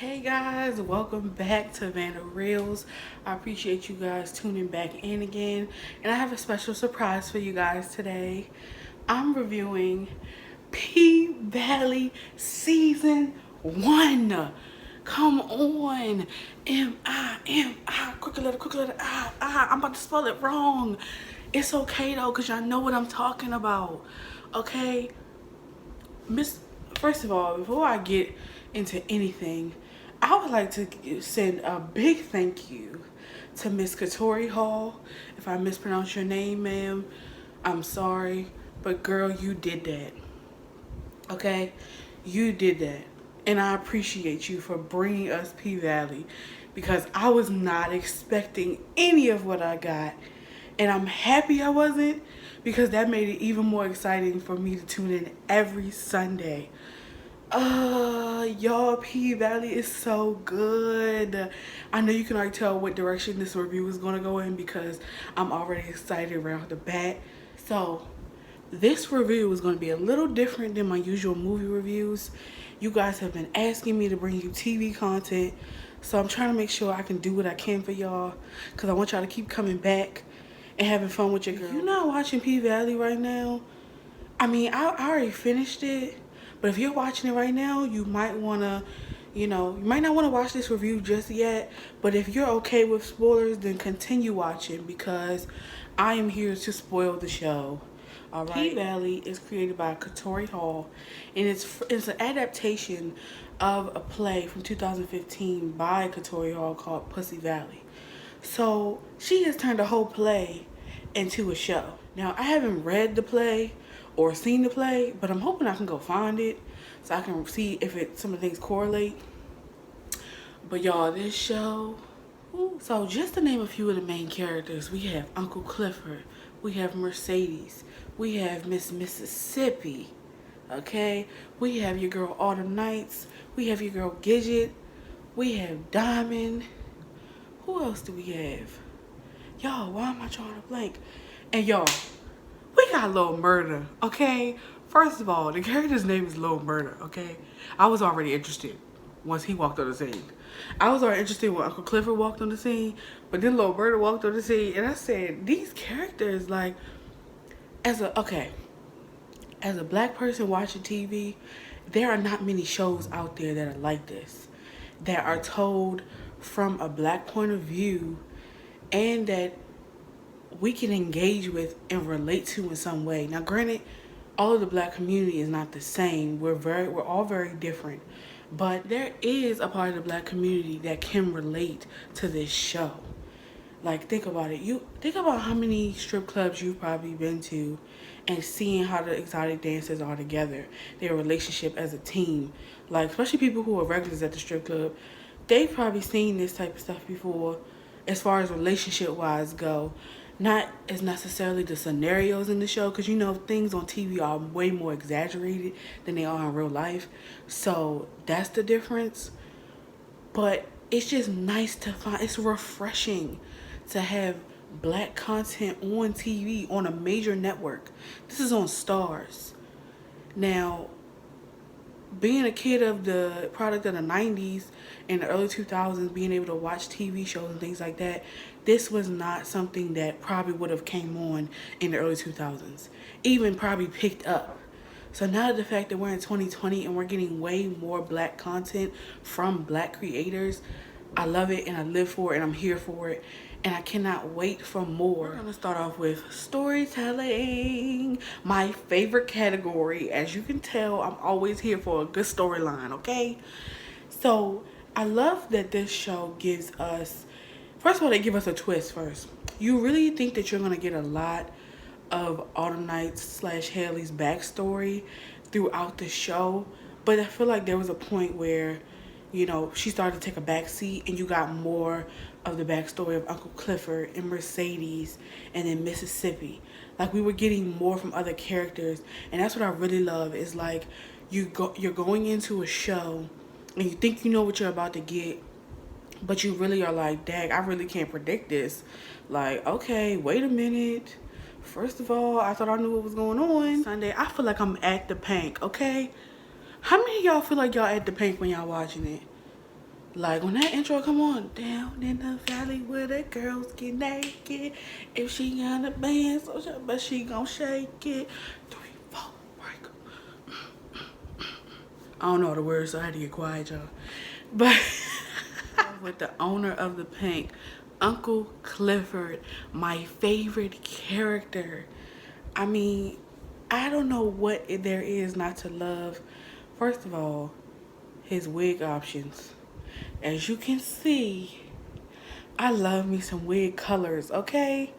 Hey guys, welcome back to VannaReels. I appreciate you guys tuning back in again, and I have a special surprise for you guys today. I'm reviewing P-Valley Season 1. Come on. M-I, crooked letter, I. I'm about to spell it wrong. It's okay though, because y'all know what I'm talking about. Okay? First of all, before I get into anything, I would like to send a big thank you to Miss Katori Hall. If I mispronounce your name, ma'am, I'm sorry, but girl, you did that. Okay? You did that. And I appreciate you for bringing us P-Valley, because I was not expecting any of what I got. And I'm happy I wasn't, because that made it even more exciting for me to tune in every Sunday. Y'all, P-Valley is so good. I know you can already tell what direction this review is going to go in, because I'm already excited right off the bat. So this review is going to be a little different than my usual movie reviews. You guys have been asking me to bring you TV content, so I'm trying to make sure I can do what I can for y'all, because I want y'all to keep coming back and having fun with your girl. If you're not watching P-Valley right now, I mean, I already finished it, but if you're watching it right now, you might want to, you might not want to watch this review just yet, but if you're okay with spoilers, then continue watching, because I am here to spoil the show. All right. P-Valley is created by Katori Hall, and it's an adaptation of a play from 2015 by Katori Hall called Pussy Valley. So she has turned a whole play into a show. Now, I haven't read the play or seen the play, but I'm hoping I can go find it so I can see if some of the things correlate. But y'all, this show, so just to name a few of the main characters, we have Uncle Clifford, we have Mercedes, we have Miss Mississippi, okay? We have your girl Autumn Nights, we have your girl Gidget, we have Diamond. Who else do we have? Y'all, why am I drawing a blank? And y'all, we got Lil Murda, okay? First of all, the character's name is Lil Murda, okay? I was already interested once he walked on the scene. I was already interested when Uncle Clifford walked on the scene, but then Lil Murda walked on the scene, and I said, these characters, like, as a black person watching TV, there are not many shows out there that are like this, that are told from a black point of view, and that we can engage with and relate to in some way. Now, granted, all of the black community is not the same. We're all very different, but there is a part of the black community that can relate to this show. Like, think about it. You think about how many strip clubs you've probably been to, and seeing how the exotic dancers are together, their relationship as a team. Like, especially people who are regulars at the strip club, they've probably seen this type of stuff before, as far as relationship-wise go. Not as necessarily the scenarios in the show, because things on TV are way more exaggerated than they are in real life. So that's the difference. But it's just nice to find, it's refreshing to have black content on TV on a major network. This is on Starz. Now, being a kid of the product of the 90s and the early 2000s, being able to watch TV shows and things like that, this was not something that probably would have came on in the early 2000s, even probably picked up. So now the fact that we're in 2020 and we're getting way more black content from black creators, I love it and I live for it and I'm here for it. And I cannot wait for more. We're gonna start off with storytelling, my favorite category. As you can tell, I'm always here for a good storyline, okay? So I love that this show gives us, first of all, they give us a twist first. You really think that you're gonna get a lot of Autumn Nights / Hailey's backstory throughout the show, but I feel like there was a point where, she started to take a back seat and you got more of the backstory of Uncle Clifford and Mercedes and then Mississippi. Like, we were getting more from other characters, and that's what I really love, is like you're going into a show and you think you know what you're about to get, but you really are like, dang, I really can't predict this. Like, okay, wait a minute. First of all, I thought I knew what was going on. Sunday, I feel like I'm at the Pynk, okay? How many of y'all feel like y'all at the Pynk when y'all watching it? Like when that intro come on, down in the valley where the girls get naked. If she got a band, but she gon' shake it. 3, 4, break. I don't know the words, so I had to get quiet, y'all. But with the owner of the Pynk, Uncle Clifford, my favorite character. I mean, I don't know what there is not to love. First of all, his wig options. As you can see, I love me some wig colors, okay?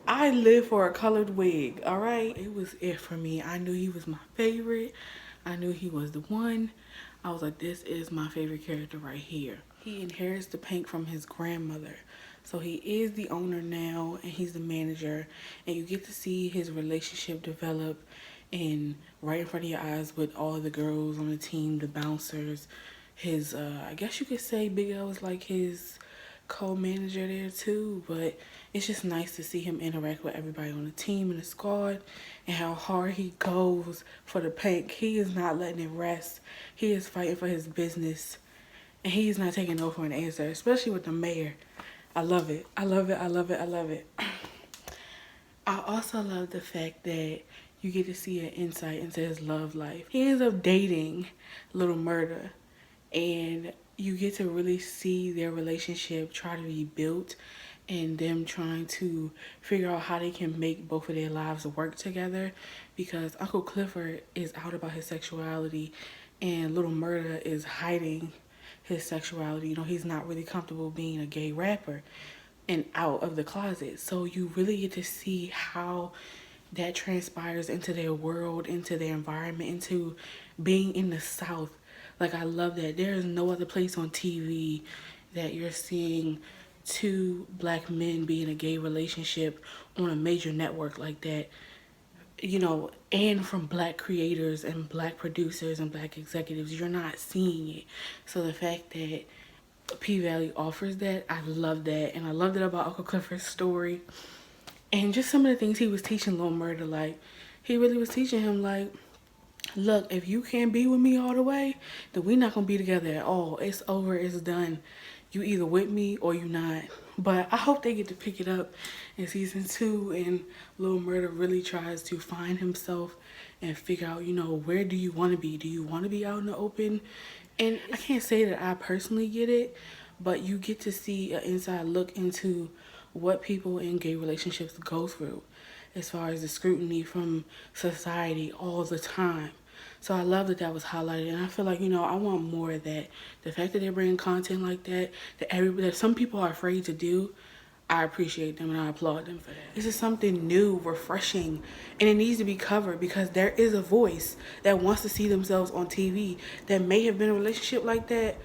I live for a colored wig, all right? It was it for me. I knew he was my favorite. I knew he was the one. I was like, this is my favorite character right here. He inherits the Pynk from his grandmother. So he is the owner now and he's the manager. And you get to see his relationship develop and right in front of your eyes with all the girls on the team, the bouncers. His, I guess you could say Big L was like his co-manager there too, but it's just nice to see him interact with everybody on the team and the squad and how hard he goes for the Pynk. He is not letting it rest. He is fighting for his business and he's not taking no for an answer, especially with the mayor. I love it. I love it. I love it. I love it. I also love the fact that you get to see an insight into his love life. He ends up dating little Murda and you get to really see their relationship try to be built and them trying to figure out how they can make both of their lives work together, because Uncle Clifford is out about his sexuality and little Murda is hiding his sexuality. You know, he's not really comfortable being a gay rapper and out of the closet. So you really get to see how that transpires into their world, into their environment, into being in the South. Like, I love that. There is no other place on TV that you're seeing two black men be in a gay relationship on a major network like that, you know, and from black creators and black producers and black executives. You're not seeing it. So the fact that P-Valley offers that, I love that. And I loved it about Uncle Clifford's story. And just some of the things he was teaching Lil Murda, like, he really was teaching him, like, look, if you can't be with me all the way, then we're not going to be together at all. It's over. It's done. You either with me or you not. But I hope they get to pick it up in season 2 and Lil Murda really tries to find himself and figure out, you know, where do you want to be? Do you want to be out in the open? And I can't say that I personally get it, but you get to see an inside look into what people in gay relationships go through as far as the scrutiny from society all the time. So I love that that was highlighted, and I feel like, you know, I want more of that. The fact that they're bringing content like that, that some people are afraid to do, I appreciate them and I applaud them for that. This is something new, refreshing, and it needs to be covered because there is a voice that wants to see themselves on TV that may have been in a relationship like that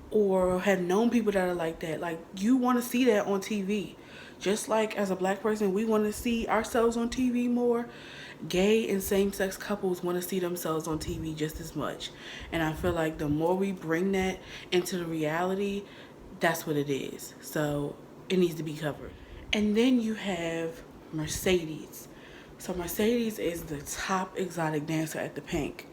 or have known people that are like that. Like, you want to see that on TV. Just like as a black person, we want to see ourselves on TV more. Gay and same-sex couples want to see themselves on TV just as much. And I feel like the more we bring that into the reality, that's what it is. So it needs to be covered. And then you have Mercedes. So Mercedes is the top exotic dancer at the Pynk.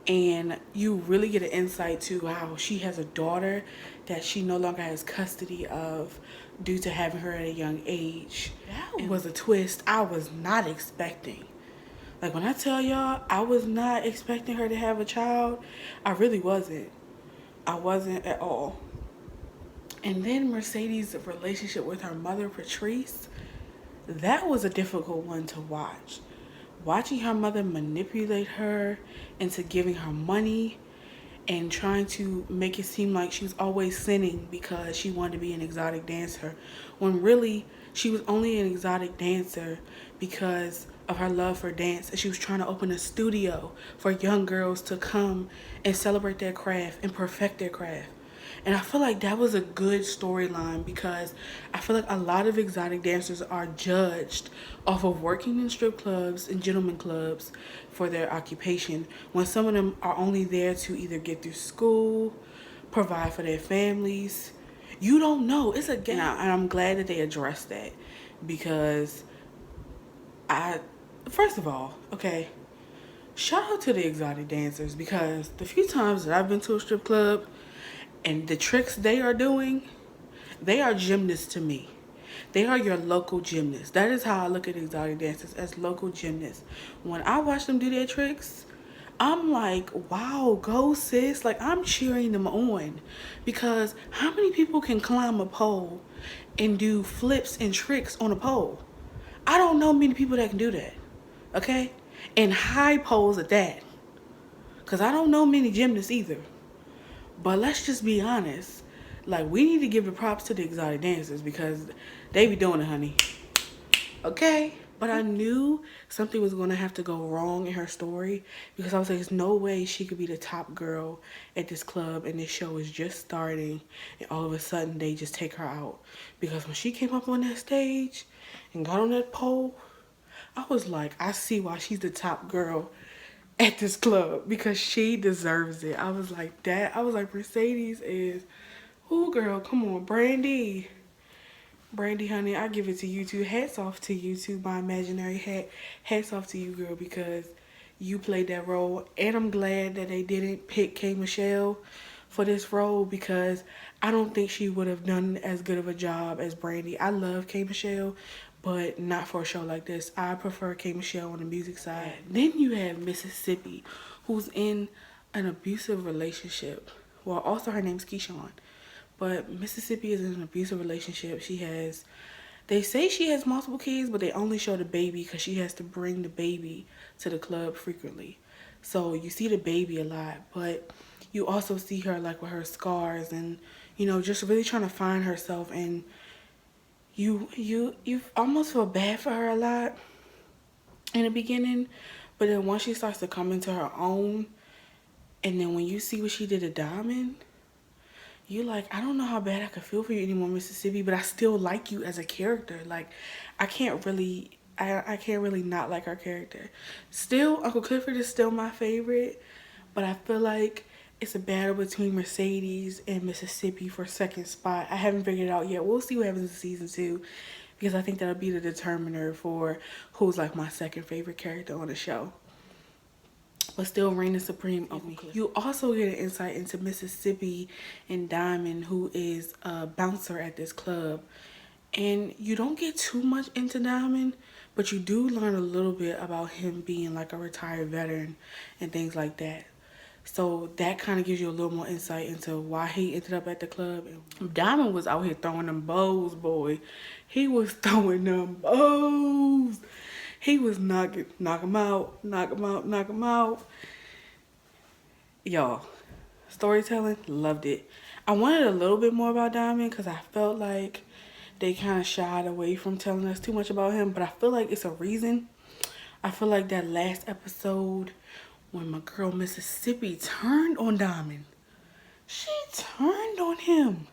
And you really get an insight to how she has a daughter that she no longer has custody of due to having her at a young age. That was a twist I was not expecting. Like, when I tell y'all I was not expecting her to have a child, I really wasn't. I wasn't at all. And then Mercedes' relationship with her mother, Patrice, that was a difficult one to watch. Watching her mother manipulate her into giving her money and trying to make it seem like she was always sinning because she wanted to be an exotic dancer, when really she was only an exotic dancer because of her love for dance, and she was trying to open a studio for young girls to come and celebrate their craft and perfect their craft. And I feel like that was a good storyline because I feel like a lot of exotic dancers are judged off of working in strip clubs and gentleman clubs for their occupation, when some of them are only there to either get through school, provide for their families. You don't know. It's a game. And I'm glad that they addressed that because first of all, okay, shout out to the exotic dancers because the few times that I've been to a strip club, And the tricks they are doing, they are gymnasts to me. They are your local gymnasts. That is how I look at exotic dancers, as local gymnasts. When I watch them do their tricks, I'm like, wow, go sis. Like, I'm cheering them on. Because how many people can climb a pole and do flips and tricks on a pole? I don't know many people that can do that. Okay? And high poles at that. Because I don't know many gymnasts either. But let's just be honest. Like, we need to give the props to the exotic dancers because they be doing it, honey. Okay? But I knew something was going to have to go wrong in her story because I was like, there's no way she could be the top girl at this club and this show is just starting and all of a sudden they just take her out. Because when she came up on that stage and got on that pole, I was like, I see why she's the top girl at this club because she deserves it. I was like that. I was like, Mercedes is, ooh girl, come on, Brandee. Brandee, honey, I give it to you too. Hats off to you too, my imaginary hat. Hats off to you, girl, because you played that role. And I'm glad that they didn't pick K. Michelle for this role because I don't think she would have done as good of a job as Brandee. I love K. Michelle, but not for a show like this. I prefer K. Michelle on the music side. Then you have Mississippi, who's in an abusive relationship. Well, also her name's Keyshawn. But Mississippi is in an abusive relationship. They say she has multiple kids, but they only show the baby because she has to bring the baby to the club frequently. So you see the baby a lot, but you also see her like with her scars and, you know, just really trying to find herself. And you almost feel bad for her a lot in the beginning, but then once she starts to come into her own, and then when you see what she did to Diamond, you like, I don't know how bad I could feel for you anymore, Mississippi, but I still like you as a character. Like, I can't really not like her character. Still, Uncle Clifford is still my favorite, but I feel like it's a battle between Mercedes and Mississippi for second spot. I haven't figured it out yet. We'll see what happens in season 2 because I think that'll be the determiner for who's like my second favorite character on the show. But still reigning supreme over me. You also get an insight into Mississippi and Diamond, who is a bouncer at this club. And you don't get too much into Diamond, but you do learn a little bit about him being like a retired veteran and things like that. So that kind of gives you a little more insight into why he ended up at the club. Diamond was out here throwing them bows, boy. He was throwing them bows. He was knock him out. Y'all, storytelling, loved it. I wanted a little bit more about Diamond because I felt like they kind of shied away from telling us too much about him, but I feel like it's a reason. I feel like that last episode when my girl Mississippi turned on Diamond, she turned on him.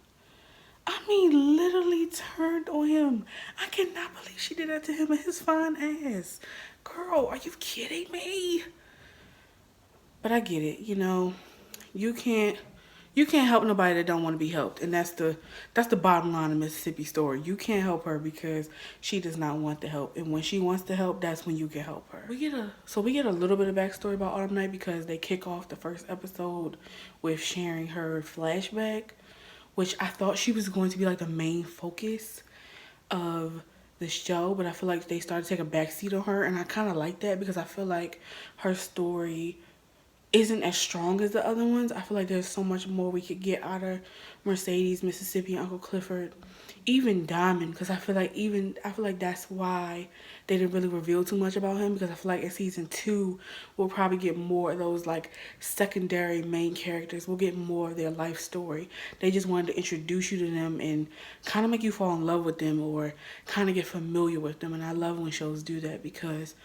I mean, literally turned on him. I cannot believe she did that to him and his fine ass. Girl, are you kidding me? But I get it, you know. You can't help nobody that don't want to be helped. And that's the bottom line of Mississippi's story. You can't help her because she does not want the help. And when she wants the help, that's when you can help her. We get a little bit of backstory about Autumn Night because they kick off the first episode with sharing her flashback, which I thought she was going to be like the main focus of the show, but I feel like they started to take a backseat on her, and I kind of like that because I feel like her story isn't as strong as the other ones. I feel like there's so much more we could get out of Mercedes, Mississippi, and Uncle Clifford, even Diamond, because I feel like that's why they didn't really reveal too much about him, because I feel like in season 2 we'll probably get more of those like secondary main characters. We'll get more of their life story. They just wanted to introduce you to them and kind of make you fall in love with them or kind of get familiar with them, and I love when shows do that because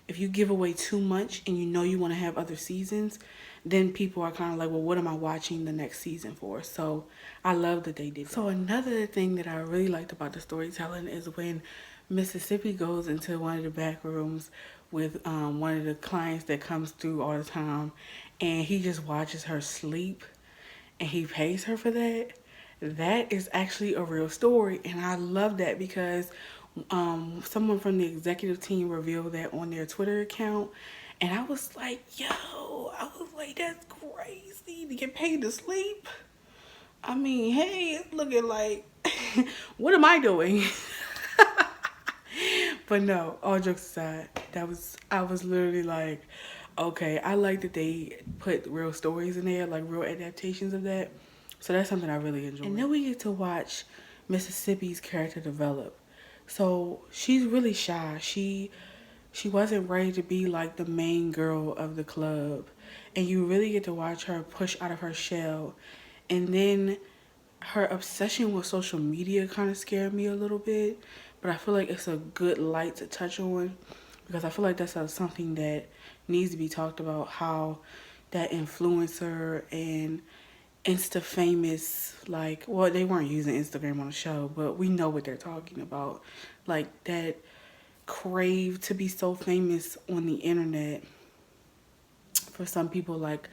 if you give away too much and you know you want to have other seasons, then people are kind of like, well, what am I watching the next season for? So I love that they did that. So another thing that I really liked about the storytelling is when Mississippi goes into one of the back rooms with one of the clients that comes through all the time, and he just watches her sleep and he pays her for that. That is actually a real story, and I love that because someone from the executive team revealed that on their Twitter account, and I was like, that's crazy to get paid to sleep. I mean, hey, it's looking like, what am I doing? But no, all jokes aside, I was literally like, okay, I like that they put real stories in there, like real adaptations of that. So that's something I really enjoy. And then we get to watch Mississippi's character develop. So she's really shy. She wasn't ready to be like the main girl of the club. And you really get to watch her push out of her shell. And then her obsession with social media kind of scared me a little bit, but I feel like it's a good light to touch on because I feel like that's something that needs to be talked about, how that influencer and Insta famous, like, well, they weren't using Instagram on the show, but we know what they're talking about. Like that crave to be so famous on the internet. For some people, like,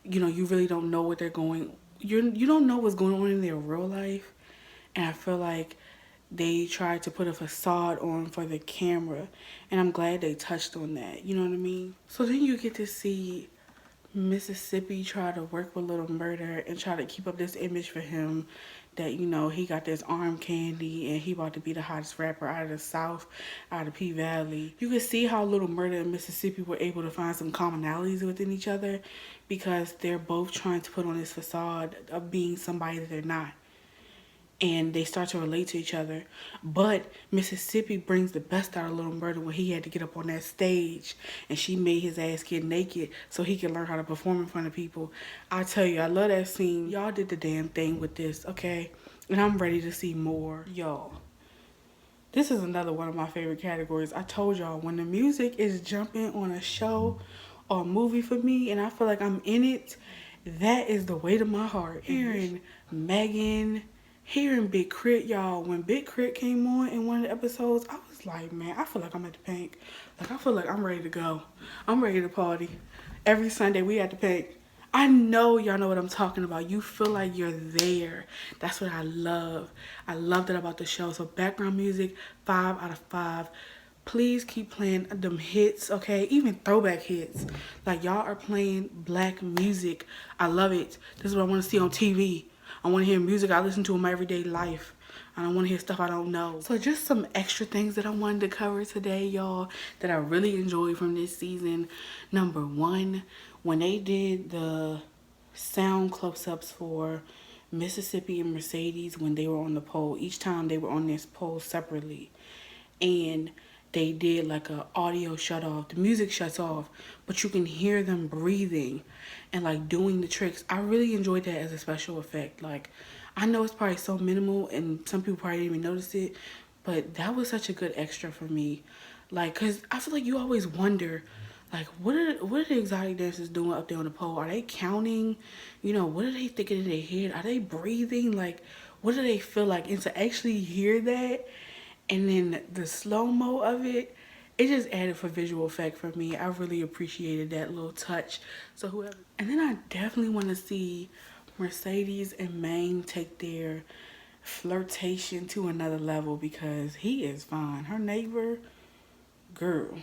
you know, you really don't know what they're going, you don't know what's going on in their real life. And I feel like they tried to put a facade on for the camera, and I'm glad they touched on that, you know what I mean? So then you get to see Mississippi try to work with little Murda and try to keep up this image for him that, you know, he got this arm candy and he about to be the hottest rapper out of the South, out of P Valley. You can see how little Murda and Mississippi were able to find some commonalities within each other because they're both trying to put on this facade of being somebody that they're not, and they start to relate to each other. But Mississippi brings the best out of little Murda when he had to get up on that stage and she made his ass get naked so he could learn how to perform in front of people. I tell you, I love that scene. Y'all did the damn thing with this, okay? And I'm ready to see more. Y'all, this is another one of my favorite categories. I told y'all, when the music is jumping on a show or a movie for me and I feel like I'm in it, that is the weight of my heart. Hearing Megan, hearing Big Crit, y'all. When Big Crit came on in one of the episodes, I was like, man, I feel like I'm at the Pynk. Like, I feel like I'm ready to go. I'm ready to party. Every Sunday we at the Pynk. I know y'all know what I'm talking about. You feel like you're there. That's what I love. I love that about the show. So background music, 5 out of 5. Please keep playing them hits, okay? Even throwback hits. Like, y'all are playing black music. I love it. This is what I want to see on TV. I want to hear music I listen to in my everyday life. I don't want to hear stuff I don't know. So just some extra things that I wanted to cover today, y'all, that I really enjoyed from this season. Number one, when they did the sound close-ups for Mississippi and Mercedes when they were on the pole, each time they were on this pole separately, and they did like a audio shut off, the music shuts off, but you can hear them breathing and like doing the tricks. I really enjoyed that as a special effect. Like, I know it's probably so minimal and some people probably didn't even notice it, but that was such a good extra for me. Like, cause I feel like you always wonder, like, what are the exotic dancers doing up there on the pole? Are they counting? You know, what are they thinking in their head? Are they breathing? Like, what do they feel like? And to actually hear that, and then the slow-mo of it, it just added for visual effect for me. I really appreciated that little touch. So whoever. And then I definitely want to see Mercedes and Maine take their flirtation to another level because he is fine. Her neighbor, girl.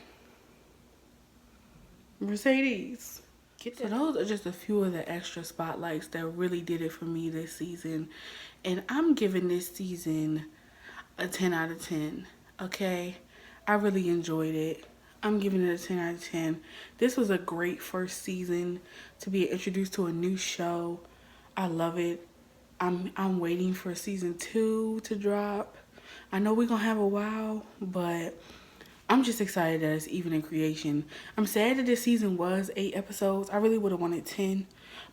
Mercedes. So those are just a few of the extra spotlights that really did it for me this season. And I'm giving this season a 10 out of 10, okay? I really enjoyed it. I'm giving it a 10 out of 10. This was a great first season to be introduced to a new show. I love it. I'm waiting for season 2 to drop. I know we're gonna have a while, but I'm just excited that it's even in creation. I'm sad that this season was 8 episodes. I really would have wanted 10,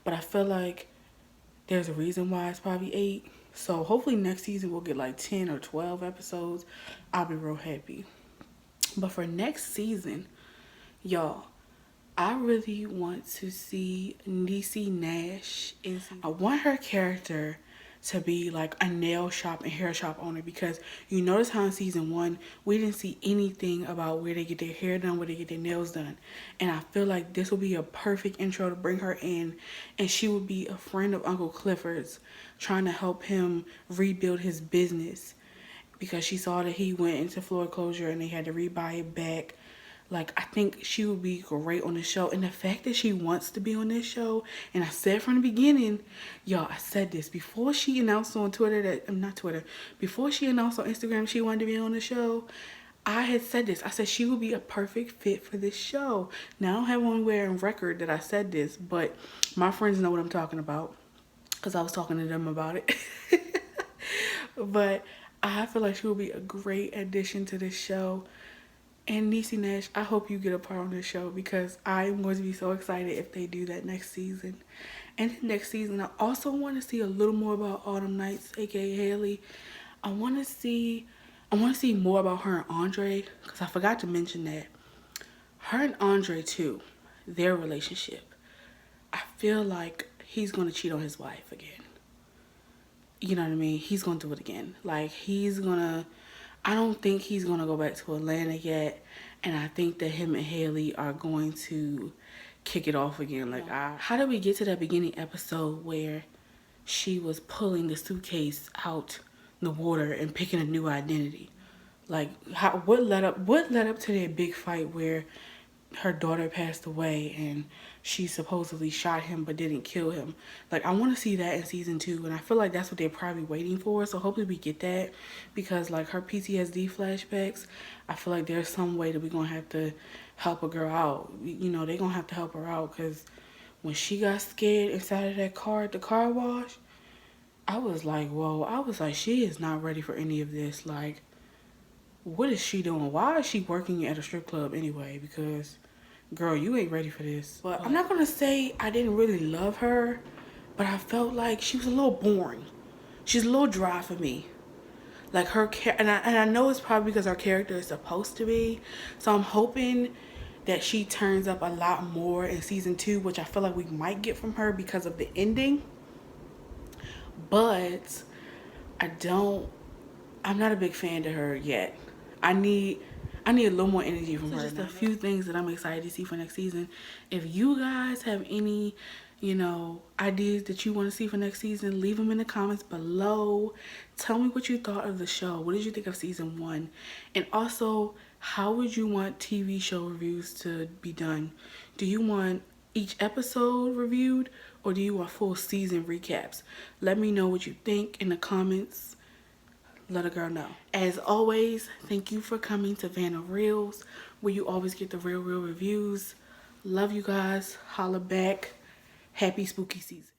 but I feel like there's a reason why it's probably 8. So hopefully next season we'll get like 10 or 12 episodes. I'll be real happy. But for next season, y'all, I really want to see Niecy Nash. I want her character to be like a nail shop and hair shop owner, because you notice how in season 1 we didn't see anything about where they get their hair done, where they get their nails done. And I feel like this will be a perfect intro to bring her in, and she would be a friend of Uncle Clifford's, trying to help him rebuild his business, because she saw that he went into foreclosure and they had to rebuy it back. Like, I think she would be great on the show. And the fact that she wants to be on this show, and I said from the beginning, y'all, I said this before she announced on Twitter that, not Twitter, before she announced on Instagram she wanted to be on the show, I had said this. I said she would be a perfect fit for this show. Now, I don't have anywhere in record that I said this, but my friends know what I'm talking about because I was talking to them about it. But I feel like she would be a great addition to this show. And Niecy Nash, I hope you get a part on this show because I'm going to be so excited if they do that next season. And next season, I also want to see a little more about Autumn Nights, aka Hailey. I want to see more about her and Andre because I forgot to mention that. Her and Andre too, their relationship. I feel like he's going to cheat on his wife again. You know what I mean? He's going to do it again. Like, I don't think he's going to go back to Atlanta yet. And I think that him and Hailey are going to kick it off again. Like, how did we get to that beginning episode where she was pulling the suitcase out the water and picking a new identity? Like, what led up to that big fight where her daughter passed away and she supposedly shot him but didn't kill him? Like, I want to see that in season 2, and I feel like that's what they're probably waiting for. So hopefully we get that, because like her PTSD flashbacks, I feel like there's some way that we're gonna have to help a girl out. You know, they're gonna have to help her out, because when she got scared inside of that car at the car wash, I was like, whoa. I was like, she is not ready for any of this. Like, what is she doing? Why is she working at a strip club anyway? Because, girl, you ain't ready for this. But I'm not going to say I didn't really love her, but I felt like she was a little boring. She's a little dry for me. Like, and I know it's probably because her character is supposed to be. So I'm hoping that she turns up a lot more in season 2, which I feel like we might get from her because of the ending. But I'm not a big fan to her yet. I need a little more energy from her. Just a few things that I'm excited to see for next season. If you guys have any, ideas that you want to see for next season, leave them in the comments below. Tell me what you thought of the show. What did you think of season 1? And also, how would you want TV show reviews to be done? Do you want each episode reviewed, or do you want full season recaps? Let me know what you think in the comments. Let a girl know. As always, thank you for coming to VannaReels, where you always get the real reviews. Love you guys. Holla back. Happy spooky season.